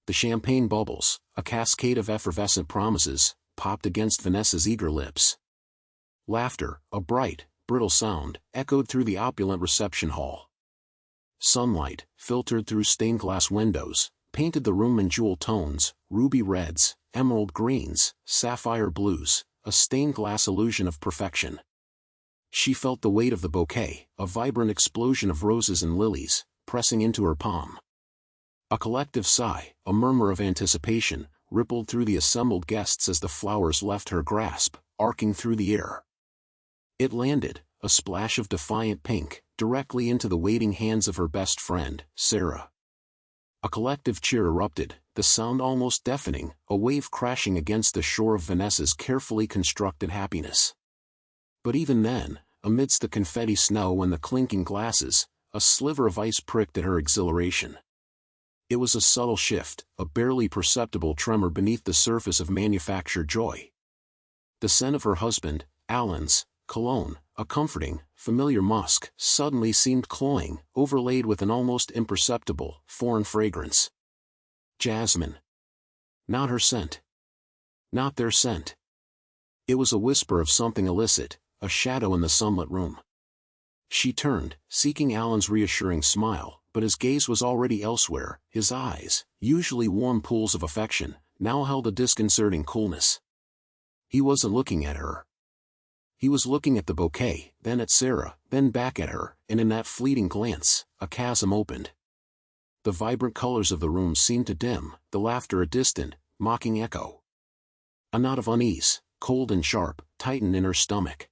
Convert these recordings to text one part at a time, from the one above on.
The champagne bubbles, a cascade of effervescent promises, popped against Vanessa's eager lips. Laughter, a bright, brittle sound, echoed through the opulent reception hall. Sunlight, filtered through stained glass windows, painted the room in jewel tones, ruby reds, emerald greens, sapphire blues, a stained glass illusion of perfection. She felt the weight of the bouquet, a vibrant explosion of roses and lilies, pressing into her palm. A collective sigh, a murmur of anticipation, rippled through the assembled guests as the flowers left her grasp, arcing through the air. It landed, a splash of defiant pink, directly into the waiting hands of her best friend, Sarah. A collective cheer erupted, the sound almost deafening, a wave crashing against the shore of Vanessa's carefully constructed happiness. But even then, amidst the confetti snow and the clinking glasses, a sliver of ice pricked at her exhilaration. It was a subtle shift, a barely perceptible tremor beneath the surface of manufactured joy. The scent of her husband, Alan's, cologne, a comforting, familiar musk, suddenly seemed cloying, overlaid with an almost imperceptible, foreign fragrance. Jasmine. Not her scent. Not their scent. It was a whisper of something illicit, a shadow in the sunlit room. She turned, seeking Alan's reassuring smile, but his gaze was already elsewhere. His eyes, usually warm pools of affection, now held a disconcerting coolness. He wasn't looking at her. He was looking at the bouquet, then at Sarah, then back at her, and in that fleeting glance, a chasm opened. The vibrant colors of the room seemed to dim, the laughter a distant, mocking echo. A knot of unease, cold and sharp, tightened in her stomach.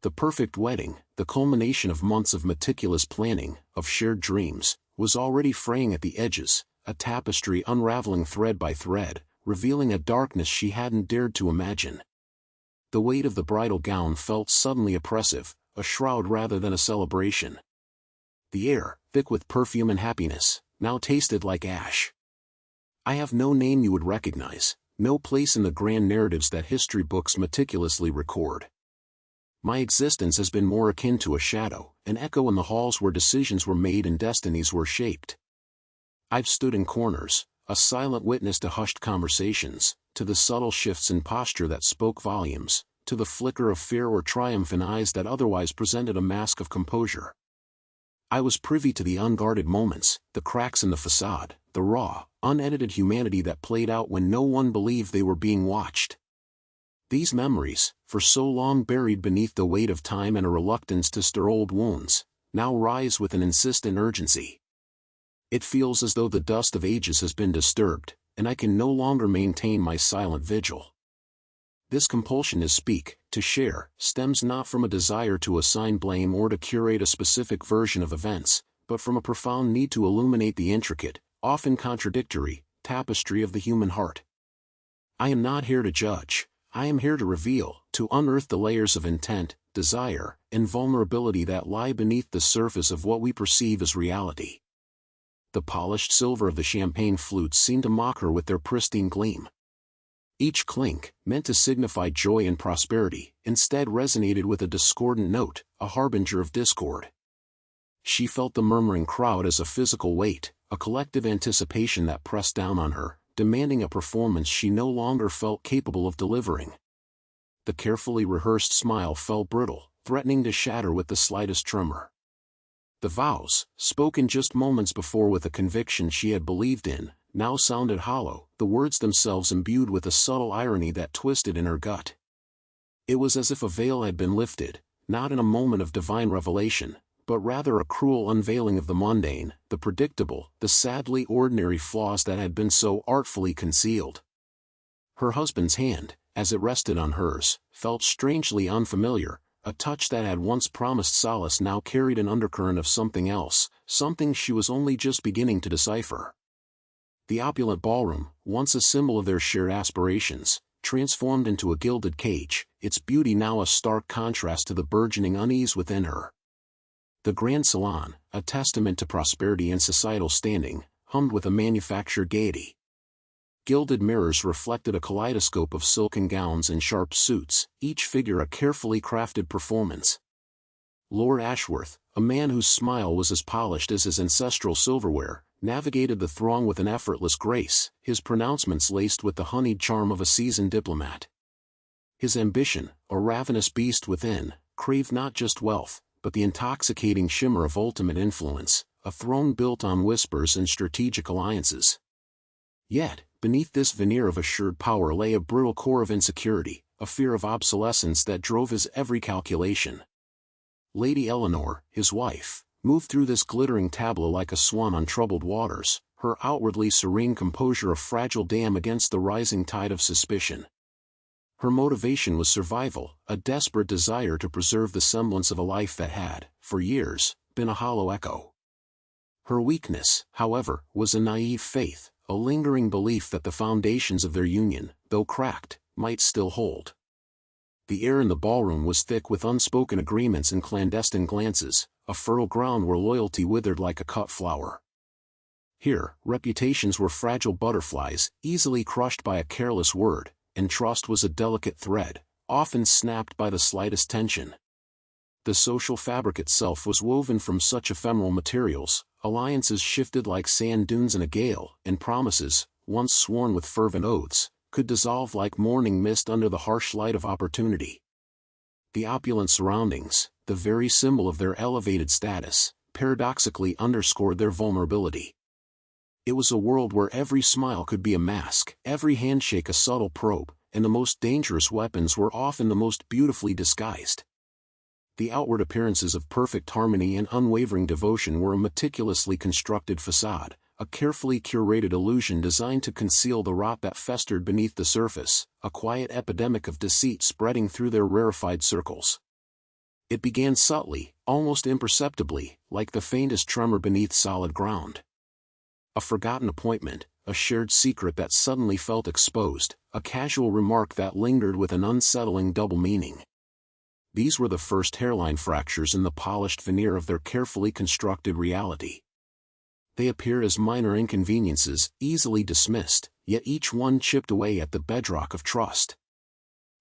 The perfect wedding, the culmination of months of meticulous planning, of shared dreams, was already fraying at the edges, a tapestry unraveling thread by thread, revealing a darkness she hadn't dared to imagine. The weight of the bridal gown felt suddenly oppressive, a shroud rather than a celebration. The air, thick with perfume and happiness, now tasted like ash. I have no name you would recognize, no place in the grand narratives that history books meticulously record. My existence has been more akin to a shadow, an echo in the halls where decisions were made and destinies were shaped. I've stood in corners, a silent witness to hushed conversations, to the subtle shifts in posture that spoke volumes, to the flicker of fear or triumph in eyes that otherwise presented a mask of composure. I was privy to the unguarded moments, the cracks in the facade, the raw, unedited humanity that played out when no one believed they were being watched. These memories, for so long buried beneath the weight of time and a reluctance to stir old wounds, now rise with an insistent urgency. It feels as though the dust of ages has been disturbed, and I can no longer maintain my silent vigil. This compulsion to speak, to share, stems not from a desire to assign blame or to curate a specific version of events, but from a profound need to illuminate the intricate, often contradictory, tapestry of the human heart. I am not here to judge. I am here to reveal, to unearth the layers of intent, desire, and vulnerability that lie beneath the surface of what we perceive as reality. The polished silver of the champagne flutes seemed to mock her with their pristine gleam. Each clink, meant to signify joy and prosperity, instead resonated with a discordant note, a harbinger of discord. She felt the murmuring crowd as a physical weight, a collective anticipation that pressed down on her, demanding a performance she no longer felt capable of delivering. The carefully rehearsed smile fell brittle, threatening to shatter with the slightest tremor. The vows, spoken just moments before with a conviction she had believed in, now sounded hollow, the words themselves imbued with a subtle irony that twisted in her gut. It was as if a veil had been lifted, not in a moment of divine revelation, but rather a cruel unveiling of the mundane, the predictable, the sadly ordinary flaws that had been so artfully concealed. Her husband's hand, as it rested on hers, felt strangely unfamiliar, a touch that had once promised solace now carried an undercurrent of something else, something she was only just beginning to decipher. The opulent ballroom, once a symbol of their shared aspirations, transformed into a gilded cage, its beauty now a stark contrast to the burgeoning unease within her. The grand salon, a testament to prosperity and societal standing, hummed with a manufactured gaiety. Gilded mirrors reflected a kaleidoscope of silken gowns and sharp suits, each figure a carefully crafted performance. Lord Ashworth, a man whose smile was as polished as his ancestral silverware, navigated the throng with an effortless grace, his pronouncements laced with the honeyed charm of a seasoned diplomat. His ambition, a ravenous beast within, craved not just wealth, but the intoxicating shimmer of ultimate influence, a throne built on whispers and strategic alliances. Yet, beneath this veneer of assured power lay a brutal core of insecurity, a fear of obsolescence that drove his every calculation. Lady Eleanor, his wife, moved through this glittering tableau like a swan on troubled waters, her outwardly serene composure a fragile dam against the rising tide of suspicion. Her motivation was survival, a desperate desire to preserve the semblance of a life that had, for years, been a hollow echo. Her weakness, however, was a naive faith, a lingering belief that the foundations of their union, though cracked, might still hold. The air in the ballroom was thick with unspoken agreements and clandestine glances, a fertile ground where loyalty withered like a cut flower. Here, reputations were fragile butterflies, easily crushed by a careless word, and trust was a delicate thread, often snapped by the slightest tension. The social fabric itself was woven from such ephemeral materials, alliances shifted like sand dunes in a gale, and promises, once sworn with fervent oaths, could dissolve like morning mist under the harsh light of opportunity. The opulent surroundings, the very symbol of their elevated status, paradoxically underscored their vulnerability. It was a world where every smile could be a mask, every handshake a subtle probe, and the most dangerous weapons were often the most beautifully disguised. The outward appearances of perfect harmony and unwavering devotion were a meticulously constructed facade, a carefully curated illusion designed to conceal the rot that festered beneath the surface, a quiet epidemic of deceit spreading through their rarefied circles. It began subtly, almost imperceptibly, like the faintest tremor beneath solid ground. A forgotten appointment, a shared secret that suddenly felt exposed, a casual remark that lingered with an unsettling double meaning. These were the first hairline fractures in the polished veneer of their carefully constructed reality. They appear as minor inconveniences, easily dismissed, yet each one chipped away at the bedrock of trust.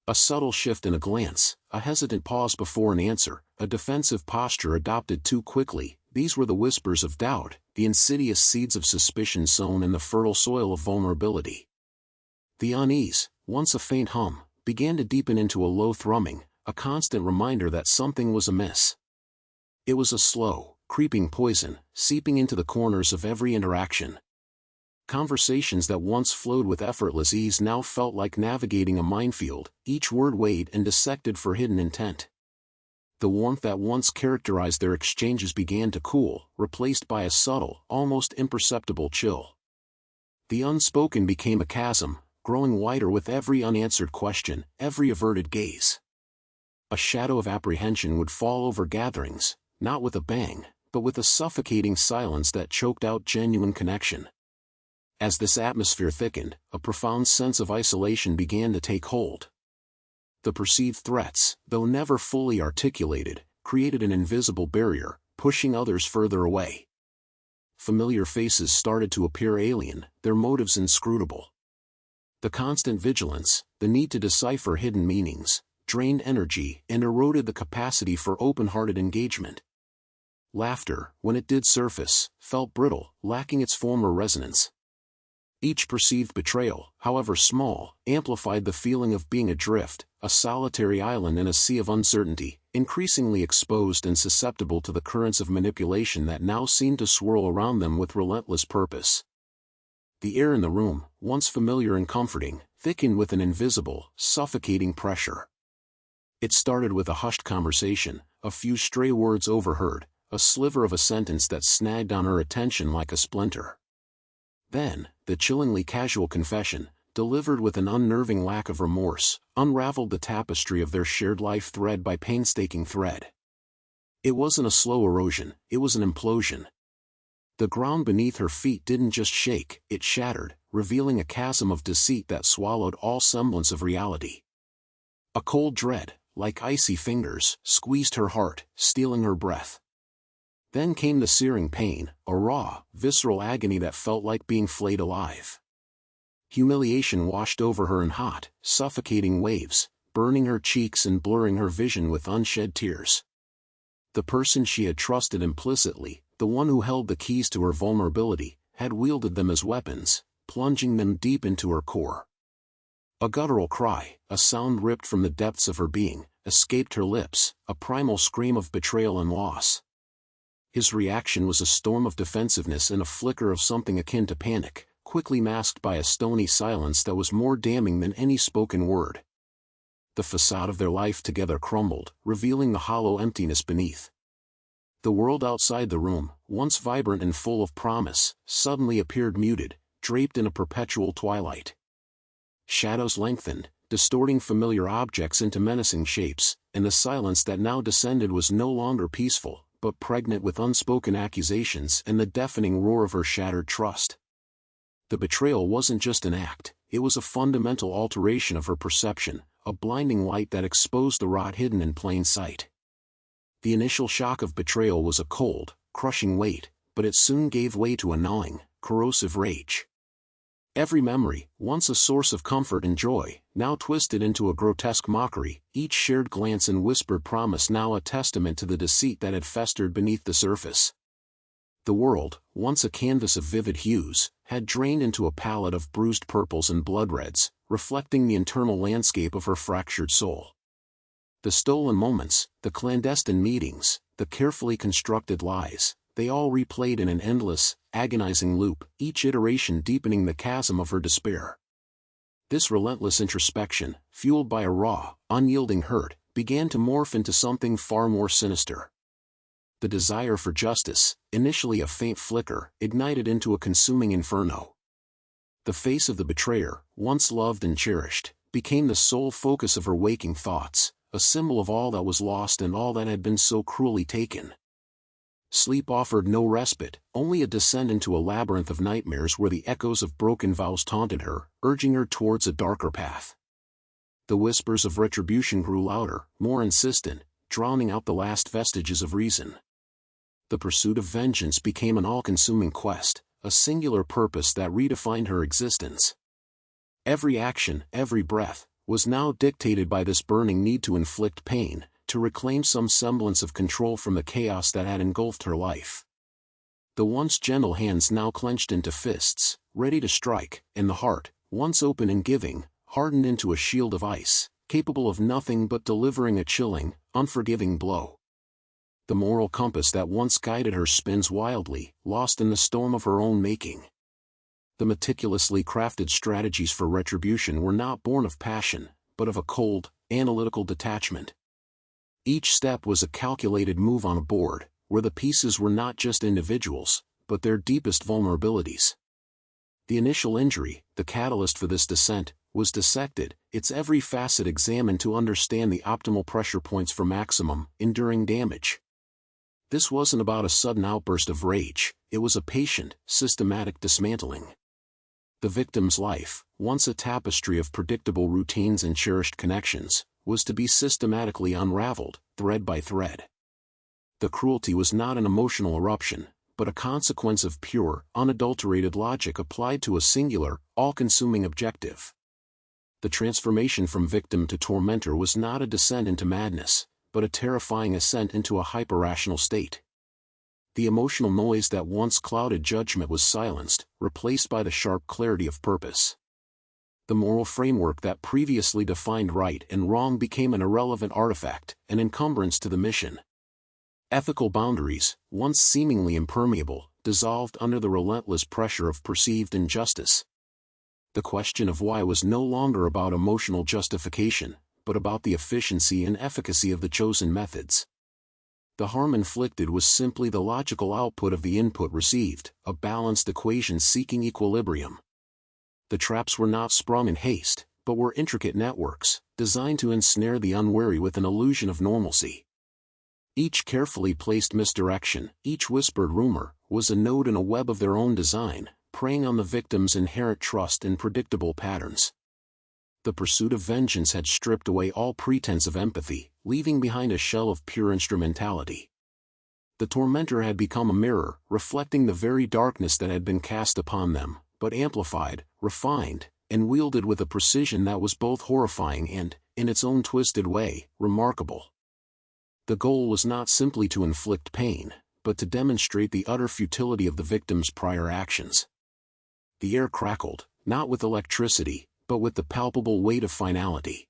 A subtle shift in a glance, a hesitant pause before an answer, a defensive posture adopted too quickly, these were the whispers of doubt, the insidious seeds of suspicion sown in the fertile soil of vulnerability. The unease, once a faint hum, began to deepen into a low thrumming, a constant reminder that something was amiss. It was a slow, creeping poison, seeping into the corners of every interaction. Conversations that once flowed with effortless ease now felt like navigating a minefield, each word weighed and dissected for hidden intent. The warmth that once characterized their exchanges began to cool, replaced by a subtle, almost imperceptible chill. The unspoken became a chasm, growing wider with every unanswered question, every averted gaze. A shadow of apprehension would fall over gatherings, not with a bang, but with a suffocating silence that choked out genuine connection. As this atmosphere thickened, a profound sense of isolation began to take hold. The perceived threats, though never fully articulated, created an invisible barrier, pushing others further away. Familiar faces started to appear alien, their motives inscrutable. The constant vigilance, the need to decipher hidden meanings, drained energy and eroded the capacity for open-hearted engagement. Laughter, when it did surface, felt brittle, lacking its former resonance. Each perceived betrayal, however small, amplified the feeling of being adrift, a solitary island in a sea of uncertainty, increasingly exposed and susceptible to the currents of manipulation that now seemed to swirl around them with relentless purpose. The air in the room, once familiar and comforting, thickened with an invisible, suffocating pressure. It started with a hushed conversation, a few stray words overheard, a sliver of a sentence that snagged on her attention like a splinter. Then, the chillingly casual confession, delivered with an unnerving lack of remorse, unraveled the tapestry of their shared life thread by painstaking thread. It wasn't a slow erosion, it was an implosion. The ground beneath her feet didn't just shake, it shattered, revealing a chasm of deceit that swallowed all semblance of reality. A cold dread, like icy fingers, squeezed her heart, stealing her breath. Then came the searing pain, a raw, visceral agony that felt like being flayed alive. Humiliation washed over her in hot, suffocating waves, burning her cheeks and blurring her vision with unshed tears. The person she had trusted implicitly, the one who held the keys to her vulnerability, had wielded them as weapons, plunging them deep into her core. A guttural cry, a sound ripped from the depths of her being, escaped her lips, a primal scream of betrayal and loss. His reaction was a storm of defensiveness and a flicker of something akin to panic, quickly masked by a stony silence that was more damning than any spoken word. The facade of their life together crumbled, revealing the hollow emptiness beneath. The world outside the room, once vibrant and full of promise, suddenly appeared muted, draped in a perpetual twilight. Shadows lengthened, distorting familiar objects into menacing shapes, and the silence that now descended was no longer peaceful, but pregnant with unspoken accusations and the deafening roar of her shattered trust. The betrayal wasn't just an act, it was a fundamental alteration of her perception, a blinding light that exposed the rot hidden in plain sight. The initial shock of betrayal was a cold, crushing weight, but it soon gave way to a gnawing, corrosive rage. Every memory, once a source of comfort and joy, now twisted into a grotesque mockery, each shared glance and whispered promise now a testament to the deceit that had festered beneath the surface. The world, once a canvas of vivid hues, had drained into a palette of bruised purples and blood reds, reflecting the internal landscape of her fractured soul. The stolen moments, the clandestine meetings, the carefully constructed lies, they all replayed in an endless, agonizing loop, each iteration deepening the chasm of her despair. This relentless introspection, fueled by a raw, unyielding hurt, began to morph into something far more sinister. The desire for justice, initially a faint flicker, ignited into a consuming inferno. The face of the betrayer, once loved and cherished, became the sole focus of her waking thoughts, a symbol of all that was lost and all that had been so cruelly taken. Sleep offered no respite, only a descent into a labyrinth of nightmares where the echoes of broken vows taunted her, urging her towards a darker path. The whispers of retribution grew louder, more insistent, drowning out the last vestiges of reason. The pursuit of vengeance became an all-consuming quest, a singular purpose that redefined her existence. Every action, every breath, was now dictated by this burning need to inflict pain, to reclaim some semblance of control from the chaos that had engulfed her life. The once gentle hands now clenched into fists, ready to strike, and the heart, once open and giving, hardened into a shield of ice, capable of nothing but delivering a chilling, unforgiving blow. The moral compass that once guided her spins wildly, lost in the storm of her own making. The meticulously crafted strategies for retribution were not born of passion, but of a cold, analytical detachment. Each step was a calculated move on a board, where the pieces were not just individuals, but their deepest vulnerabilities. The initial injury, the catalyst for this descent, was dissected, its every facet examined to understand the optimal pressure points for maximum, enduring damage. This wasn't about a sudden outburst of rage, it was a patient, systematic dismantling. The victim's life, once a tapestry of predictable routines and cherished connections, was to be systematically unraveled, thread by thread. The cruelty was not an emotional eruption, but a consequence of pure, unadulterated logic applied to a singular, all-consuming objective. The transformation from victim to tormentor was not a descent into madness, but a terrifying ascent into a hyper-rational state. The emotional noise that once clouded judgment was silenced, replaced by the sharp clarity of purpose. The moral framework that previously defined right and wrong became an irrelevant artifact, an encumbrance to the mission. Ethical boundaries, once seemingly impermeable, dissolved under the relentless pressure of perceived injustice. The question of why was no longer about emotional justification, but about the efficiency and efficacy of the chosen methods. The harm inflicted was simply the logical output of the input received, a balanced equation seeking equilibrium. The traps were not sprung in haste, but were intricate networks, designed to ensnare the unwary with an illusion of normalcy. Each carefully placed misdirection, each whispered rumor, was a node in a web of their own design, preying on the victim's inherent trust in predictable patterns. The pursuit of vengeance had stripped away all pretense of empathy, leaving behind a shell of pure instrumentality. The tormentor had become a mirror, reflecting the very darkness that had been cast upon them, but amplified, refined, and wielded with a precision that was both horrifying and, in its own twisted way, remarkable. The goal was not simply to inflict pain, but to demonstrate the utter futility of the victim's prior actions. The air crackled, not with electricity, but with the palpable weight of finality.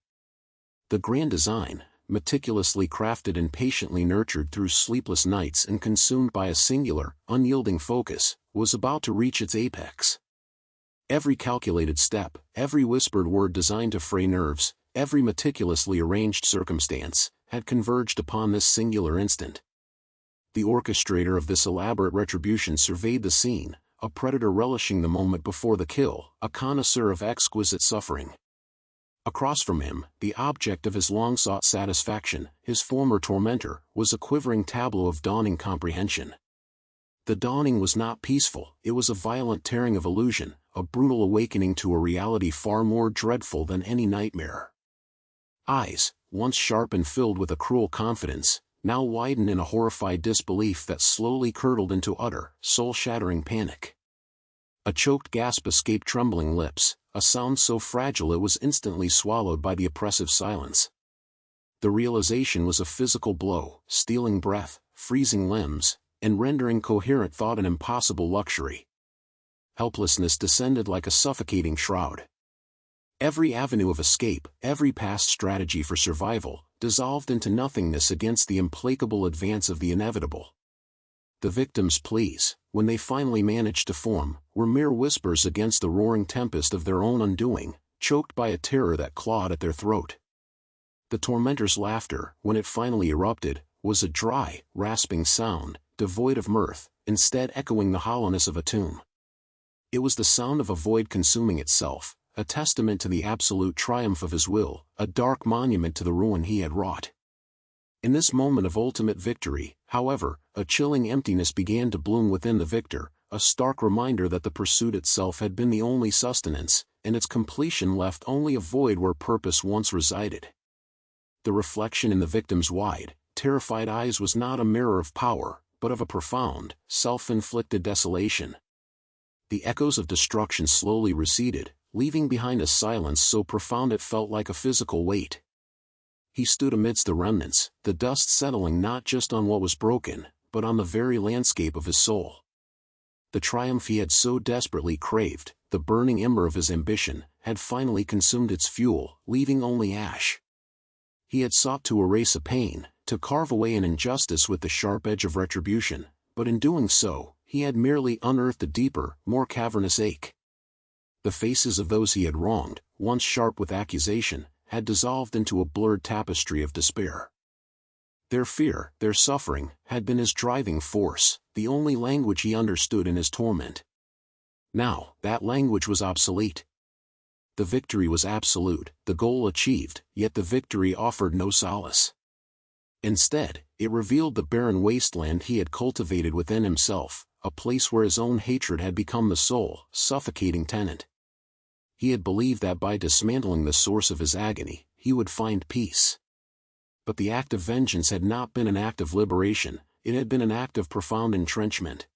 The grand design, meticulously crafted and patiently nurtured through sleepless nights and consumed by a singular, unyielding focus, was about to reach its apex. Every calculated step, every whispered word designed to fray nerves, every meticulously arranged circumstance, had converged upon this singular instant. The orchestrator of this elaborate retribution surveyed the scene, a predator relishing the moment before the kill, a connoisseur of exquisite suffering. Across from him, the object of his long-sought satisfaction, his former tormentor, was a quivering tableau of dawning comprehension. The dawning was not peaceful, it was a violent tearing of illusion, a brutal awakening to a reality far more dreadful than any nightmare. Eyes, once sharp and filled with a cruel confidence, now widened in a horrified disbelief that slowly curdled into utter, soul-shattering panic. A choked gasp escaped trembling lips, a sound so fragile it was instantly swallowed by the oppressive silence. The realization was a physical blow, stealing breath, freezing limbs, and rendering coherent thought an impossible luxury. Helplessness descended like a suffocating shroud. Every avenue of escape, every past strategy for survival, dissolved into nothingness against the implacable advance of the inevitable. The victim's pleas, when they finally managed to form, were mere whispers against the roaring tempest of their own undoing, choked by a terror that clawed at their throat. The tormentor's laughter, when it finally erupted, was a dry, rasping sound, devoid of mirth, instead echoing the hollowness of a tomb. It was the sound of a void consuming itself, a testament to the absolute triumph of his will, a dark monument to the ruin he had wrought. In this moment of ultimate victory, however, a chilling emptiness began to bloom within the victor, a stark reminder that the pursuit itself had been the only sustenance, and its completion left only a void where purpose once resided. The reflection in the victim's wide, terrified eyes was not a mirror of power, but of a profound, self-inflicted desolation. The echoes of destruction slowly receded, leaving behind a silence so profound it felt like a physical weight. He stood amidst the remnants, the dust settling not just on what was broken, but on the very landscape of his soul. The triumph he had so desperately craved, the burning ember of his ambition, had finally consumed its fuel, leaving only ash. He had sought to erase a pain, to carve away an injustice with the sharp edge of retribution, but in doing so, he had merely unearthed a deeper, more cavernous ache. The faces of those he had wronged, once sharp with accusation, had dissolved into a blurred tapestry of despair. Their fear, their suffering, had been his driving force, the only language he understood in his torment. Now, that language was obsolete. The victory was absolute, the goal achieved, yet the victory offered no solace. Instead, it revealed the barren wasteland he had cultivated within himself, a place where his own hatred had become the sole, suffocating tenant. He had believed that by dismantling the source of his agony, he would find peace. But the act of vengeance had not been an act of liberation, it had been an act of profound entrenchment.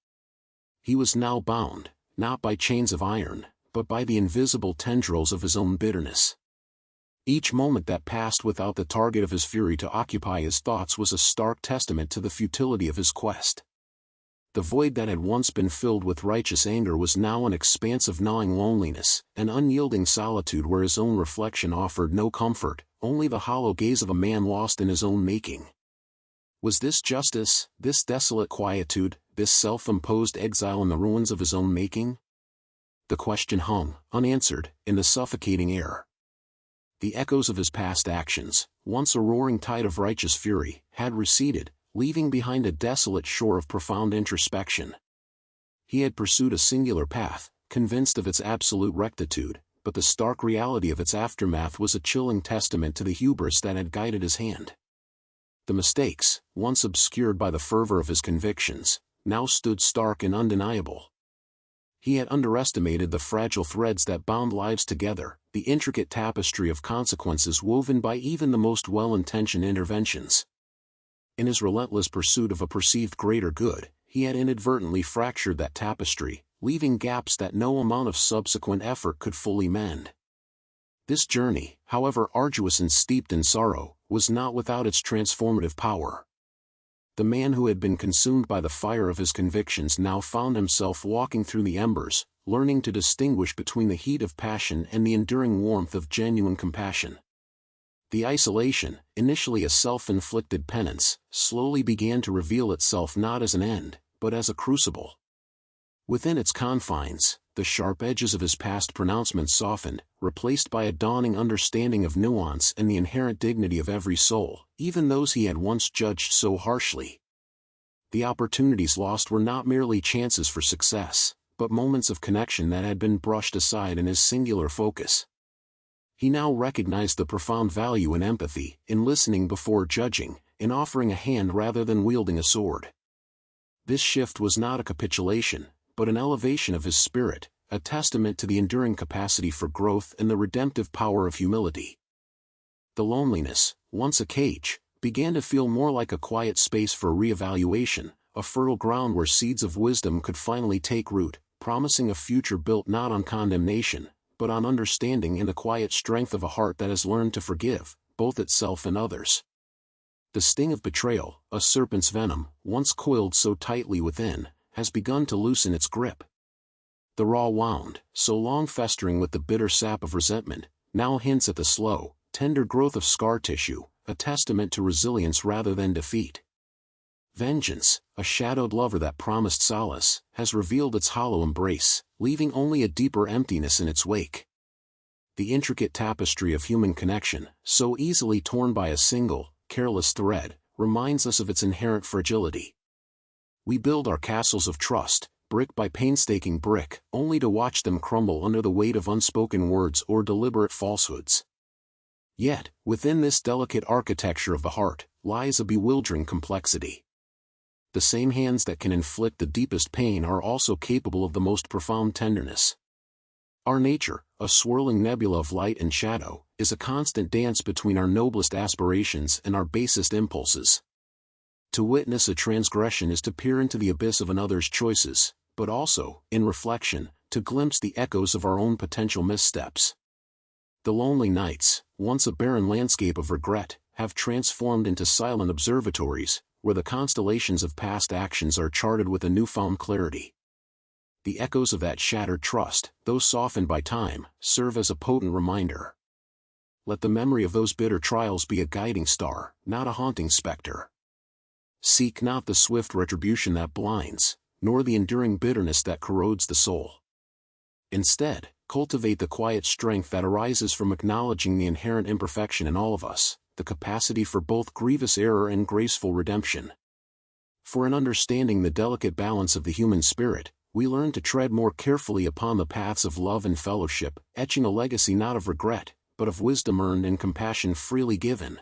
He was now bound, not by chains of iron, but by the invisible tendrils of his own bitterness. Each moment that passed without the target of his fury to occupy his thoughts was a stark testament to the futility of his quest. The void that had once been filled with righteous anger was now an expanse of gnawing loneliness, an unyielding solitude where his own reflection offered no comfort, only the hollow gaze of a man lost in his own making. Was this justice, this desolate quietude, this self-imposed exile in the ruins of his own making? The question hung, unanswered, in the suffocating air. The echoes of his past actions, once a roaring tide of righteous fury, had receded, leaving behind a desolate shore of profound introspection. He had pursued a singular path, convinced of its absolute rectitude, but the stark reality of its aftermath was a chilling testament to the hubris that had guided his hand. The mistakes, once obscured by the fervor of his convictions, now stood stark and undeniable. He had underestimated the fragile threads that bound lives together, the intricate tapestry of consequences woven by even the most well-intentioned interventions. In his relentless pursuit of a perceived greater good, he had inadvertently fractured that tapestry, leaving gaps that no amount of subsequent effort could fully mend. This journey, however arduous and steeped in sorrow, was not without its transformative power. the man who had been consumed by the fire of his convictions now found himself walking through the embers, learning to distinguish between the heat of passion and the enduring warmth of genuine compassion. The isolation, initially a self-inflicted penance, slowly began to reveal itself not as an end, but as a crucible. Within its confines, the sharp edges of his past pronouncements softened, replaced by a dawning understanding of nuance and the inherent dignity of every soul, even those he had once judged so harshly. The opportunities lost were not merely chances for success, but moments of connection that had been brushed aside in his singular focus. He now recognized the profound value in empathy, in listening before judging, in offering a hand rather than wielding a sword. This shift was not a capitulation, but an elevation of his spirit, a testament to the enduring capacity for growth and the redemptive power of humility. The loneliness, once a cage, began to feel more like a quiet space for reevaluation, a fertile ground where seeds of wisdom could finally take root, promising a future built not on condemnation, but on understanding and the quiet strength of a heart that has learned to forgive, both itself and others. The sting of betrayal, a serpent's venom, once coiled so tightly within, has begun to loosen its grip. The raw wound, so long festering with the bitter sap of resentment, now hints at the slow, tender growth of scar tissue, a testament to resilience rather than defeat. Vengeance, a shadowed lover that promised solace, has revealed its hollow embrace, leaving only a deeper emptiness in its wake. The intricate tapestry of human connection, so easily torn by a single, careless thread, reminds us of its inherent fragility. We build our castles of trust, brick by painstaking brick, only to watch them crumble under the weight of unspoken words or deliberate falsehoods. Yet, within this delicate architecture of the heart, lies a bewildering complexity. The same hands that can inflict the deepest pain are also capable of the most profound tenderness. Our nature, a swirling nebula of light and shadow, is a constant dance between our noblest aspirations and our basest impulses. To witness a transgression is to peer into the abyss of another's choices, but also, in reflection, to glimpse the echoes of our own potential missteps. The lonely nights, once a barren landscape of regret, have transformed into silent observatories, where the constellations of past actions are charted with a newfound clarity. The echoes of that shattered trust, though softened by time, serve as a potent reminder. Let the memory of those bitter trials be a guiding star, not a haunting specter. Seek not the swift retribution that blinds, nor the enduring bitterness that corrodes the soul. Instead, cultivate the quiet strength that arises from acknowledging the inherent imperfection in all of us, the capacity for both grievous error and graceful redemption. For in understanding the delicate balance of the human spirit, we learn to tread more carefully upon the paths of love and fellowship, etching a legacy not of regret, but of wisdom earned and compassion freely given.